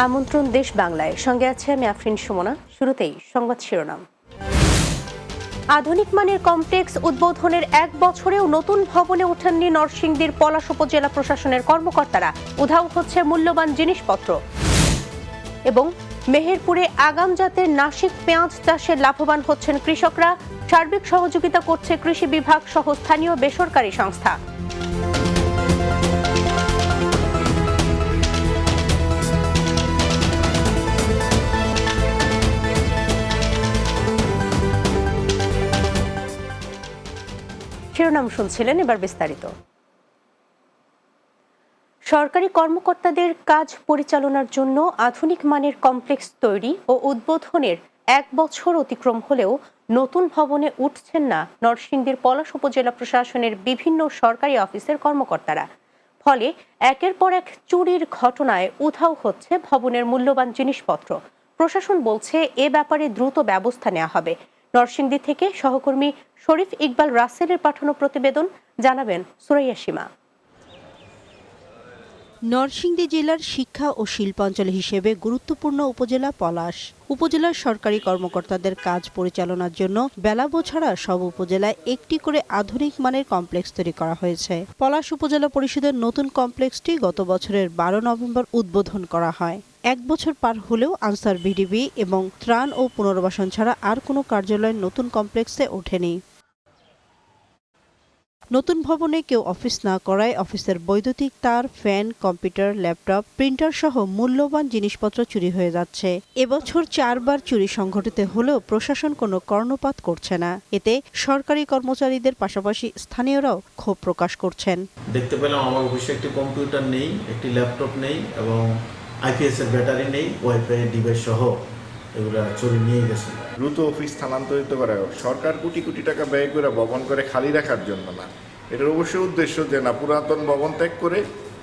আমন্ত্রণ দেশ বাংলায়, সঙ্গে আছে আমি আফরিন সুমনা। শুরুতেই সংবাদ শিরোনাম। আধুনিক মানের কমপ্লেক্স উদ্বোধনের 1 বছরেও নতুন ভবনে ওঠেননি নরসিংদীর পলাশ উপজেলা প্রশাসনের কর্মকর্তারা। উধাও হচ্ছে মূল্যবান জিনিসপত্র। এবং মেহেরপুরে আগাম জাতের নাসিক পেঁয়াজ চাষে লাভবান হচ্ছেন কৃষকরা। সার্বিক সহযোগিতা করছে কৃষি বিভাগ সহ স্থানীয় বেসরকারি সংস্থা। শিরোনাম শুনছিলেন, এবার বিস্তারিত। সরকারি কর্মকর্তাদের কাজ পরিচালনার জন্য আধুনিক মানের কমপ্লেক্স তৈরি ও উদ্বোধনের 1 বছর অতিক্রম হলেও নতুন ভবনে উঠছেন না নরসিংদীর পলাশ উপজেলা প্রশাসনের বিভিন্ন সরকারি অফিসের কর্মকর্তারা। ফলে একের পর এক চুরির ঘটনায় উধাও হচ্ছে ভবনের মূল্যবান জিনিসপত্র। প্রশাসন বলছে এ ব্যাপারে দ্রুত ব্যবস্থা নেওয়া হবে। নরসিংদী থেকে সহকর্মী শরীফ ইকবাল রাসেলের পাঠানো প্রতিবেদন, জানাবেন সুরাইয়া সীমা। নরসিংদী জেলার শিক্ষা ও শিল্পাঞ্চল হিসেবে গুরুত্বপূর্ণ উপজেলা পলাশ। উপজেলার সরকারি কর্মকর্তাদের কাজ পরিচালনার জন্য বেলাবো ছাড়া সব উপজেলায় একটি করে আধুনিক মানের কমপ্লেক্স তৈরি করা হয়েছে। পলাশ উপজেলা পরিষদের নতুন কমপ্লেক্সটি গত বছরের 12 নভেম্বর উদ্বোধন করা হয়। 1 বছর পার হলেও আনসার ভিডিবি এবং ত্রাণ ও পুনর্বাসন ছাড়া আর কোনো কার্যালয় নতুন কমপ্লেক্সে ওঠেনি। নতুন ভবনে কেউ অফিস না করায় অফিসের বৈদ্যুতিক তার, ফ্যান, কম্পিউটার, ল্যাপটপ, প্রিন্টার সহ মূল্যবান জিনিসপত্র চুরি হয়ে যাচ্ছে। এবছর 4 বার চুরি সংঘটিত হলেও প্রশাসন কোনো কর্ণপাত করছে না। এতে সরকারি কর্মচারীদের পাশাপাশি স্থানীয়রাও ক্ষোভ প্রকাশ করছেন। দেখতে পেলাম আমার অফিসে একটি কম্পিউটার নেই, একটি ল্যাপটপ নেই এবং আইপিএস এর ব্যাটারি নেই, ওয়াইফাই ডিভাইস সহ এগুলা চুরি নিয়ে গেছে। দ্রুত অফিস স্থানান্তরিত করা হোক। সরকার কোটি কোটি টাকা ব্যয় করে ভবন করে খালি রাখার জন্য না, এটার অবশ্যই উদ্দেশ্য যে না পুরাতন ভবন ত্যাগ করে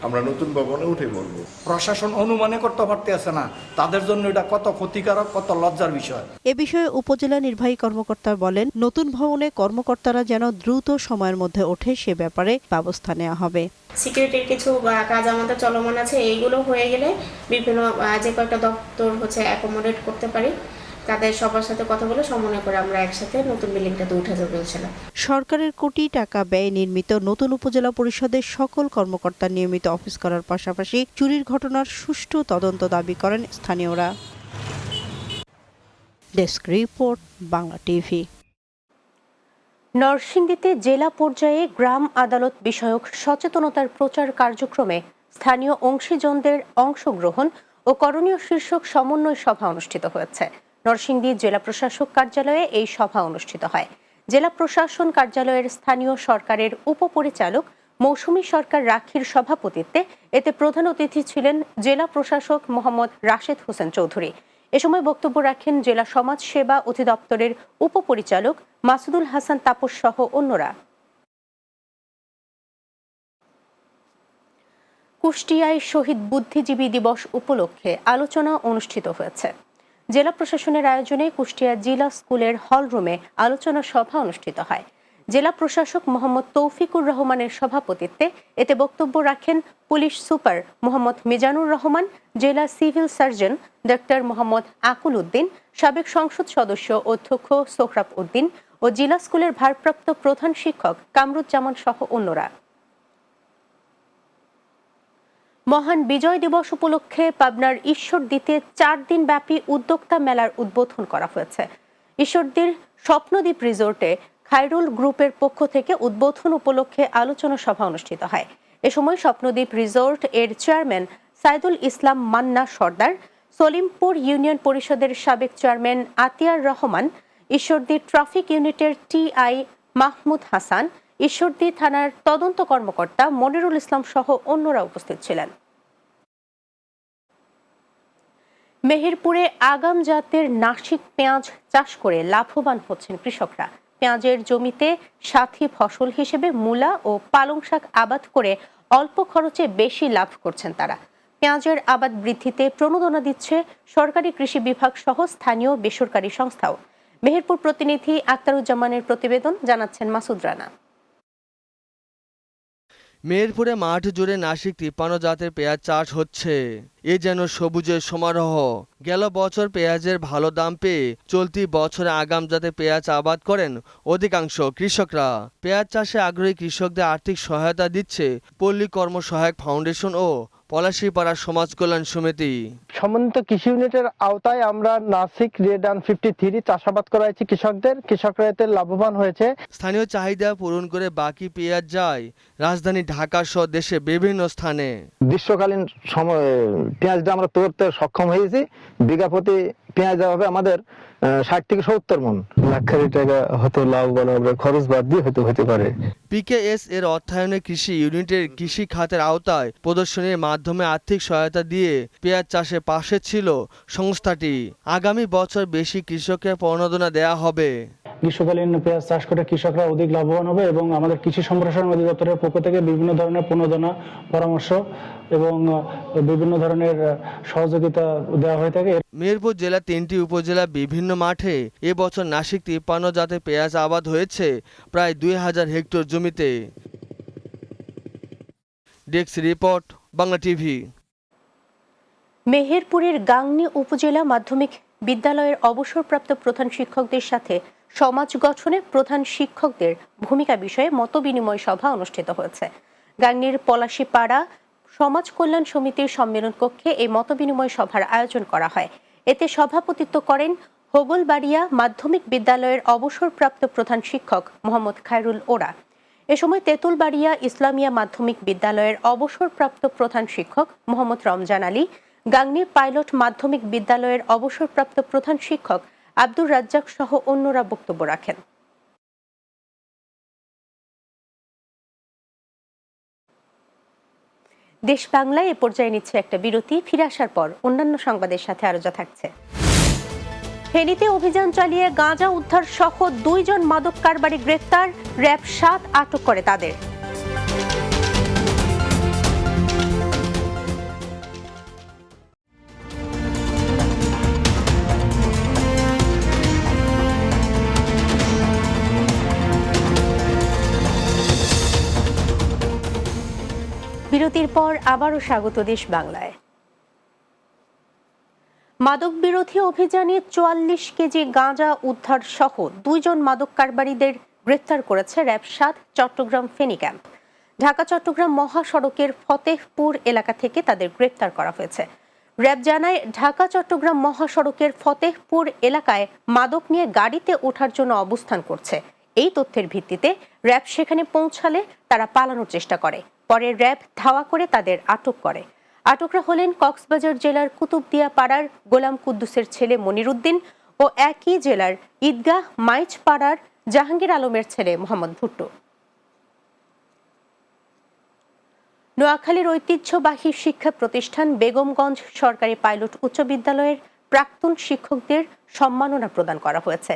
আমরা নতুন ভবনে উঠে পড়ব। প্রশাসন অনুমানে করতে পারতেছে না, তাদের জন্য এটা কত ক্ষতিকারক, কত লজ্জার বিষয়। এ বিষয়ে উপজেলা নির্বাহী কর্মকর্তা বলেন, নতুন ভবনে কর্মকর্তারা যেন দ্রুত সময়ের মধ্যে ওঠে সে ব্যাপারে ব্যবস্থা নেওয়া হবে। সিকিউরিটির কিছু কাজ আমাদের চলমান আছে, এইগুলো হয়ে গেলে বিভিন্ন যে কয়েকটা দপ্তর অ্যাকোমোডেট করতে পারি, তাদের সবার সাথে কথা বলে সমন্বয় করে আমরা একসাথে নতুন বিল্ডিংটাতে উঠে যাবো ইনশাআল্লাহ। সরকারের কোটি টাকা ব্যয় নির্মিত নতুন উপজেলা পরিষদের সকল কর্মকর্তা নিয়মিত অফিস করার পাশাপাশি চুরির ঘটনার সুষ্ঠু তদন্ত দাবি করেন স্থানীয়রা। Desk report, Bangla TV. নরসিংদীতে জেলা পর্যায়ে গ্রাম আদালত বিষয়ক সচেতনতার প্রচার কার্যক্রমে স্থানীয় অংশীজনদের অংশগ্রহণ ও করণীয় শীর্ষক সমন্বয় সভা অনুষ্ঠিত হয়েছে। নরসিংদী জেলা প্রশাসক কার্যালয়ে এই সভা অনুষ্ঠিত হয়। জেলা প্রশাসন কার্যালয়ের স্থানীয় সরকারের উপপরিচালক মৌসুমী সরকার রাখির সভাপতিত্বে এতে প্রধান অতিথি ছিলেন জেলা প্রশাসক মোহাম্মদ রাশেদ হোসেন চৌধুরী। এ সময় বক্তব্য রাখেন জেলা সমাজ সেবা অধিদপ্তরের উপপরিচালক মাসুদুল হাসান তাপস সহ অন্যরা। কুষ্টিয়ায় শহীদ বুদ্ধিজীবী দিবস উপলক্ষে আলোচনা অনুষ্ঠিত হয়েছে। জেলা প্রশাসনের আয়োজনে কুষ্টিয়া জিলা স্কুলের হলরুমে আলোচনা সভা অনুষ্ঠিত হয়। জেলা প্রশাসক মোহাম্মদ তৌফিকুর রহমানের সভাপতিত্বে এতে বক্তব্য রাখেন পুলিশ সুপার মোহাম্মদ মিজানুর রহমান, জেলা সিভিল সার্জন ডক্টর মোহাম্মদ আকুল উদ্দিন, সাবেক সংসদ সদস্য অধ্যক্ষ সোহরাব উদ্দিন ও জিলা স্কুলের ভারপ্রাপ্ত প্রধান শিক্ষক কামরুজ্জামান সহ অন্যরা। মহান বিজয় দিবস উপলক্ষে পাবনার ঈশ্বরদীতে 4 দিন ব্যাপী উদ্যোক্তা মেলার উদ্বোধন করা হয়েছে। ঈশ্বরদীর স্বপ্নদ্বীপ রিসোর্টে খায়রুল গ্রুপের পক্ষ থেকে উদ্বোধন উপলক্ষে আলোচনা সভা অনুষ্ঠিত হয়। এ সময় স্বপ্নদ্বীপ রিসোর্ট এর চেয়ারম্যান সাইদুল ইসলাম মান্না সর্দার, সলিমপুর ইউনিয়ন পরিষদের সাবেক চেয়ারম্যান আতিয়ার রহমান, ঈশ্বরদী ট্রাফিক ইউনিটের টিআই মাহমুদ হাসান, ঈশ্বরদী থানার তদন্ত কর্মকর্তা মনিরুল ইসলাম সহ অন্যরা উপস্থিত ছিলেন। মেহেরপুরে আগাম জাতের নাসিক পেঁয়াজ চাষ করে লাভবান হচ্ছেন কৃষকরা। পেঁয়াজের জমিতে সাথী ফসল হিসেবে মূলা ও পালং শাক আবাদ করে অল্প খরচে বেশি লাভ করছেন তারা। পেঁয়াজের আবাদ বৃদ্ধিতে প্রণোদনা দিচ্ছে সরকারি কৃষি বিভাগ সহ স্থানীয় বেসরকারি সংস্থাও। মেহেরপুর প্রতিনিধি আক্তারুজ্জামানের প্রতিবেদন, জানাচ্ছেন মাসুদ রানা। মেহেরপুরে মাঠ জুড়ে নাসিক 53 জাতের পেঁয়াজ চাষ হচ্ছে। এ যেন সবুজের সমারোহ। গেল বছর পেঁয়াজের ভালো দাম পেয়ে চলতি বছরে আগাম জাতে পেঁয়াজ আবাদ করেন অধিকাংশ কৃষকরা। পেঁয়াজ চাষে আগ্রহী কৃষকদের আর্থিক সহায়তা দিচ্ছে পল্লী কর্মসহায়ক ফাউন্ডেশন ও পলাশীপাড়া সমাজ কল্যাণ সমিতি। সমন্বিত কৃষি ইউনিটের আওতায় আমরা নাসিক রেডান 53 চাষাবাদ করাইছি কৃষকরা এতে লাভবান হয়েছে। স্থানীয় চাহিদা পূরণ করে বাকি পেঁয়াজ যায় রাজধানী ঢাকা সহ দেশে বিভিন্ন স্থানে। গ্রীষ্মকালীন সময় পেঁয়াজটা আমরা তুলতে সক্ষম হয়েছি। বিঘা প্রতি পেঁয়াজ হবে আমাদের 60 থেকে 70 মন। লাখারি টাকা হয়তো লাভবান হবে, খরচ বাদ দিয়ে হতে পারে। পিকেএস এর অর্থায়নে কৃষি ইউনিটের কৃষি খাতের আওতায় প্রদর্শনীর মাধ্যমে আর্থিক সহায়তা দিয়ে পেঁয়াজ চাষে পাশে ছিল সংস্থাটি। আগামী বছর বেশি কৃষককে প্রণোদনা দেয়া হবে। গ্রীষ্মকালীন পেঁয়াজ চাষ করে কৃষকরা অধিক লাভবান হবে এবং আমাদের কৃষি সম্প্রসারণ অধিদপ্তরের পক্ষ থেকে বিভিন্ন ধরনের প্রণোদনা, পরামর্শ এবং বিভিন্ন ধরনের সহযোগিতা দেওয়া হয়ে থাকে। মেহেরপুর জেলা 3টি উপজেলা বিভিন্ন মাঠে এবছর নাসিক 53 জাতের পেঁয়াজ আবাদ হয়েছে প্রায় 2000 হেক্টর জমিতে। Desk report, Bangla TV. মেহেরপুরের গাংনী উপজেলা মাধ্যমিক বিদ্যালয়ের অবসরপ্রাপ্ত প্রধান শিক্ষকদের সাথে সমাজ গঠনে প্রধান শিক্ষকদের ভূমিকা বিষয়ে মতবিনিময় সভা অনুষ্ঠিত হয়েছে। গাংনীর পলাশীপাড়া সমাজ কল্যাণ সমিতির সম্মেলন কক্ষে এই মতবিনিময় সভার আয়োজন করা হয়। এতে সভাপতিত্ব করেন হোগলবাড়িয়া মাধ্যমিক বিদ্যালয়ের অবসরপ্রাপ্ত প্রধান শিক্ষক মোহাম্মদ খায়রুল ওরা। এ সময় তেঁতুলবাড়িয়া ইসলামিয়া মাধ্যমিক বিদ্যালয়ের অবসরপ্রাপ্ত প্রধান শিক্ষক মোহাম্মদ রমজান আলী, গাংনী পাইলট মাধ্যমিক বিদ্যালয়ের অবসরপ্রাপ্ত প্রধান শিক্ষক আব্দুর রাজ্জাক সহ অন্যরা বক্তব্য রাখেন। দেশ বাংলায় এ পর্যায়ে নিচ্ছে একটা বিরতি। ফিরে আসার পর অন্যান্য সংবাদের সাথে আরো যা থাকছে। ফেনীতে অভিযান চালিয়ে গাঁজা উদ্ধার সহ 2 জন মাদক কারবারি গ্রেফতার, র‍্যাব 7 আটক করে তাদের। বিরতির পর আবারও স্বাগত দেশ বাংলায়। মাদক বিরোধী অভিযানে 44 কেজি গাঁজা উদ্ধার সহ 2 জন মাদক কারবারিদের গ্রেফতার করেছে র‍্যাব 7 চট্টগ্রাম ফেনী ক্যাম্প। ঢাকা চট্টগ্রাম মহাসড়কের ফতেহপুর এলাকা থেকে তাদের গ্রেফতার করা হয়েছে। র‍্যাব জানায়, ঢাকা চট্টগ্রাম মহাসড়কের ফতেহপুর এলাকায় মাদক নিয়ে গাড়িতে ওঠার জন্য অবস্থান করছে। এই তথ্যের ভিত্তিতে র‍্যাব সেখানে পৌঁছালে তারা পালানোর চেষ্টা করে। পরে র‍্যাব ধাওয়া করে তাদের আটক করে। আটকরা হলেন কক্সবাজার জেলার কুতুবদিয়া পাড়ার গোলাম কুদ্দুসের ছেলে মনিরুদ্দিন ও একই জেলার ঈদগাহ মাইচ পাড়ার জাহাঙ্গীর আলমের ছেলে মোহাম্মদ ভুট্টো। নোয়াখালীর ঐতিহ্যবাহী শিক্ষা প্রতিষ্ঠান বেগমগঞ্জ সরকারি পাইলট উচ্চ বিদ্যালয়ের প্রাক্তন শিক্ষকদের সম্মাননা প্রদান করা হয়েছে।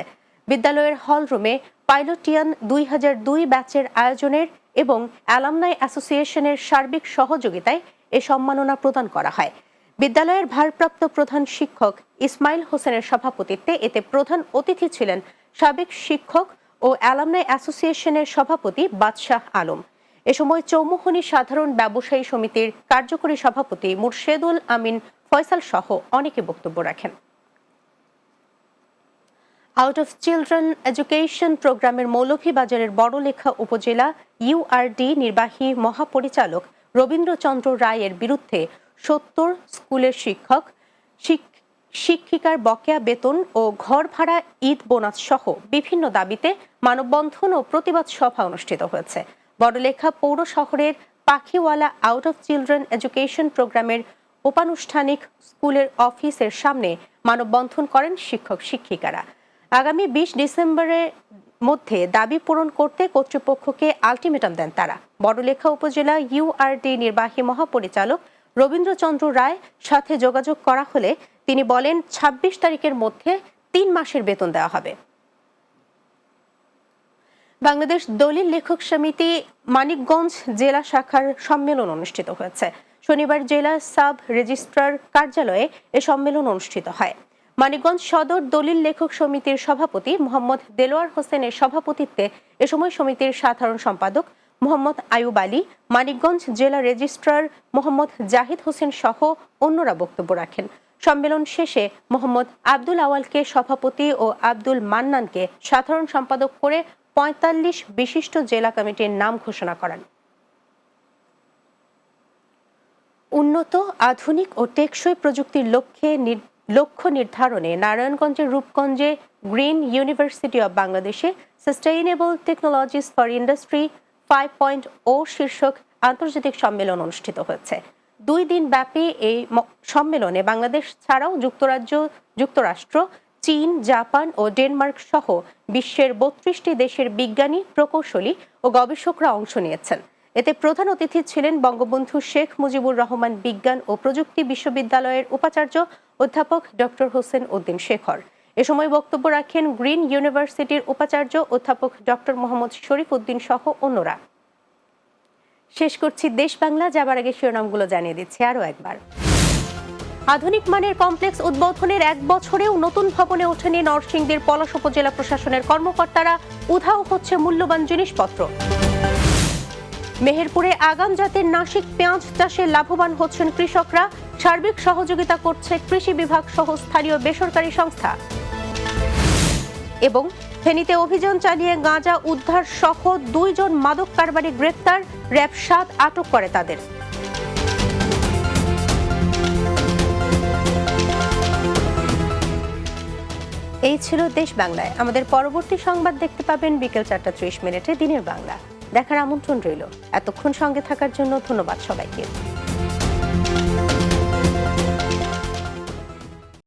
বিদ্যালয়ের হলরুমে পাইলটিয়ান 2002 ব্যাচের আয়োজনের এবং অ্যালামনাই অ্যাসোসিয়েশনের সার্বিক সহযোগিতায় এ সম্মাননা প্রদান করা হয়। বিদ্যালয়ের ভারপ্রাপ্ত প্রধান শিক্ষক ইসমাইল হোসেনের সভাপতিত্বে এতে প্রধান অতিথি ছিলেন সাবেক শিক্ষক ও অ্যালামনাই অ্যাসোসিয়েশনের সভাপতি বাদশাহ আলম। এ সময় চৌমুহনী সাধারণ ব্যবসায়ী সমিতির কার্যকরী সভাপতি মুর্শেদুল আমিন ফয়সাল সহ অনেকে বক্তব্য রাখেন। আউট অফ চিলড্রেন এডুকেশন প্রোগ্রামের মৌলভীবাজারের বড়লেখা উপজেলা ইউআরডি নির্বাহী মহাপরিচালক রবীন্দ্রচন্দ্র রায়ের বিরুদ্ধে 70 স্কুলের শিক্ষক শিক্ষিকার বকেয়া বেতন ও ঘর ভাড়া, ঈদ বোনাস সহ বিভিন্ন দাবিতে মানববন্ধন ও প্রতিবাদ সভা অনুষ্ঠিত হয়েছে। বড়লেখা পৌর শহরের পাখিওয়ালা আউট অফ চিলড্রেন এডুকেশন প্রোগ্রামের উপানুষ্ঠানিক স্কুলের অফিসের সামনে মানববন্ধন করেন শিক্ষক শিক্ষিকারা। আগামী 20 ডিসেম্বরের মধ্যে দাবি পূরণ করতে কর্তৃপক্ষকে আলটিমেটাম দেন তারা। বড়লেখা উপজেলা ইউআরডি নির্বাহী মহাপরিচালক রবীন্দ্রচন্দ্র রায় সাথে যোগাযোগ করা হলে তিনি বলেন 26 তারিখের মধ্যে 3 মাসের বেতন দেওয়া হবে। বাংলাদেশ দলিল লেখক সমিতি মানিকগঞ্জ জেলা শাখার সম্মেলন অনুষ্ঠিত হয়েছে। শনিবার জেলা সাব রেজিস্ট্রার কার্যালয়ে এ সম্মেলন অনুষ্ঠিত হয়। মানিকগঞ্জ সদর দলিল লেখক সমিতির সভাপতি মোহাম্মদ দেলোয়ার হোসেনের সভাপতিত্বে এ সময় সমিতির সাধারণ সম্পাদক মোহাম্মদ আয়ুব আলী, মানিকগঞ্জ জেলা রেজিস্ট্রার মোহাম্মদ জাহিদ হোসেন সহ অন্যরা বক্তব্য রাখেন। সম্মেলন শেষে মোহাম্মদ আব্দুল আওয়ালকে সভাপতি ও আব্দুল মান্নানকে সাধারণ সম্পাদক করে ৪৫ বিশিষ্ট জেলা কমিটির নাম ঘোষণা করেন। উন্নত, আধুনিক ও টেকসই প্রযুক্তির লক্ষ্য নির্ধারণে নারায়ণগঞ্জের রূপগঞ্জে গ্রিন ইউনিভার্সিটি অব বাংলাদেশে সাস্টেইনেবল টেকনোলজিস ফর ইন্ডাস্ট্রি 5.0 শীর্ষক আন্তর্জাতিক সম্মেলন অনুষ্ঠিত হয়েছে। 2 দিন ব্যাপী এই সম্মেলনে বাংলাদেশ ছাড়াও যুক্তরাজ্য, যুক্তরাষ্ট্র, চীন, জাপান ও ডেনমার্ক সহ বিশ্বের 32টি দেশের বিজ্ঞানী, প্রকৌশলী ও গবেষকরা অংশ নিয়েছেন। এতে প্রধান অতিথি ছিলেন বঙ্গবন্ধু শেখ মুজিবুর রহমান বিজ্ঞান ও প্রযুক্তি বিশ্ববিদ্যালয়ের উপাচার্য অধ্যাপক ডক্টর হোসেন উদ্দিন শেখর। এ সময় বক্তব্য রাখেন গ্রিন ইউনিভার্সিটির উপাচার্য অধ্যাপক ডক্টর মোহাম্মদ শরীফ উদ্দিন সহ অন্যরা। শেষ করছি দেশ বাংলা, যাবার আগে শিরোনামগুলো জানিয়ে দিচ্ছি আরও একবার। আধুনিক মানের কমপ্লেক্স উদ্বোধনের 1 বছরেও নতুন ভবনে ওঠেনি নরসিংদীর পলাশ উপজেলা প্রশাসনের কর্মকর্তারা, উধাও হচ্ছে মূল্যবান জিনিসপত্র। মেহেরপুরে আগাম জাতের নাসিক পেঁয়াজ চাষে লাভবান হচ্ছেন কৃষকরা, সার্বিক সহযোগিতা করছে কৃষি বিভাগ সহ স্থানীয় বেসরকারি সংস্থা। এবং ফেনীতে অভিযান চালিয়ে গাঁজা উদ্ধার সহ 2 জন মাদক কারবারি গ্রেপ্তার, র‍্যাব 7 আটক করে তাদের। এই ছিল দেশ বাংলায়। আমাদের পরবর্তী সংবাদ দেখতে পাবেন বিকেল 4:30 দিনের বাংলা। দেখার আমন্ত্রণ রইল। এতক্ষণ সঙ্গে থাকার জন্য ধন্যবাদ সবাইকে।